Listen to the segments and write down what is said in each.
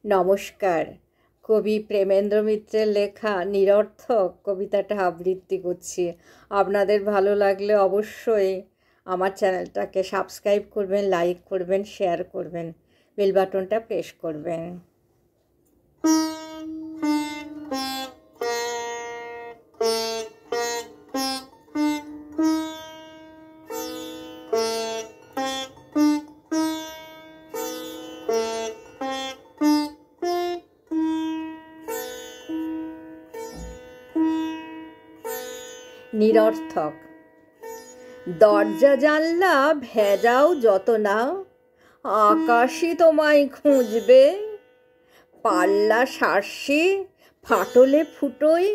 নমস্কার। কবি প্রেমেন্দ্র মিত্রের লেখা নিরর্থক কবিতাটা আবৃত্তি করছি। আপনাদের ভালো লাগলে অবশ্যই আমার চ্যানেলটাকে সাবস্ক্রাইব করবেন, লাইক করবেন, শেয়ার করবেন, বেল বাটনটা প্রেস করবেন। নিরর্থক। দরজা জানলা ভেজাও যত না, আকাশই তোমায় খুঁজবে। পাল্লা সার্সি ফাটলে ফুটোয়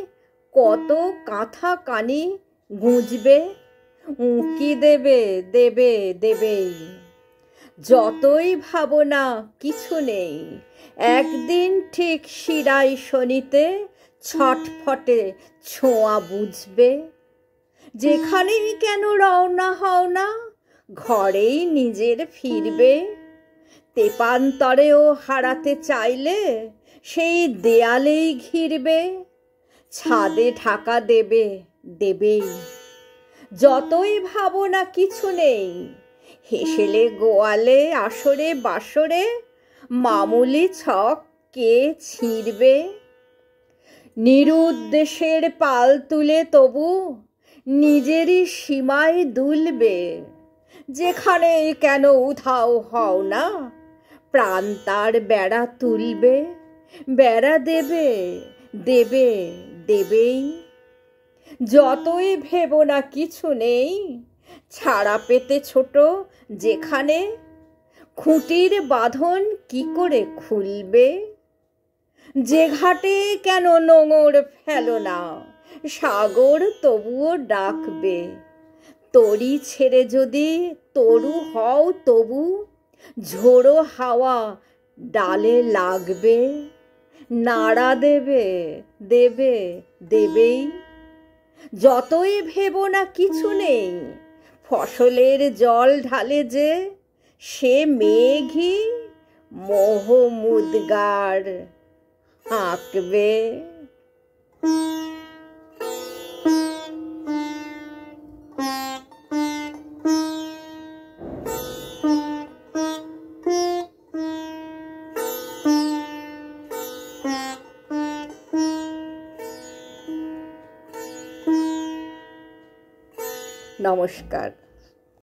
কত কাঁথা কানি গুঁজবে। উঁকি দেবে দেবে দেবেই, যতই ভাবনা কিছু নেই। একদিন ঠিক শিরায় শনিতে ছটফটে ছোঁয়া বুঝবে। যেখানেই কেন রওনা হও না, ঘরেই নিজের ফিরবে। তেপান্তরেও হারাতে চাইলে সেই দেয়ালেই ঘিরবে। ছাদে ঢাকা দেবে দেবেই, যতই ভাবনা কিছু নেই। হেসেলে গোয়ালে আসরে বাসরে মামুলি ছক কে ছিঁড়বে। নিরুদ্দেশের পাল তুলে তবু নিজেরই সীমায় দুলবে। যেখানে কেন উধাও হও না, প্রাণ তার বেড়া তুলবে। বেড়া দেবে দেবে দেবেই, যতই ভেবো না কিছু নেই। ছাড়া পেতে ছোট যেখানে, খুঁটির বাঁধন কি করে খুলবে। যে ঘাটে কেন নোঙর ফেলো না, সাগর তবুও ডাকবে। তরি ছেড়ে যদি তরু হও তবু, ঝোড়ো হাওয়া ডালে লাগবে। নাড়া দেবে দেবে দেবেই, যতই ভেবো না কিছু নেই। ফসলের জল ঢালে যে সে মেঘই মোহমুদ্গার আঁকবে। নমস্কার।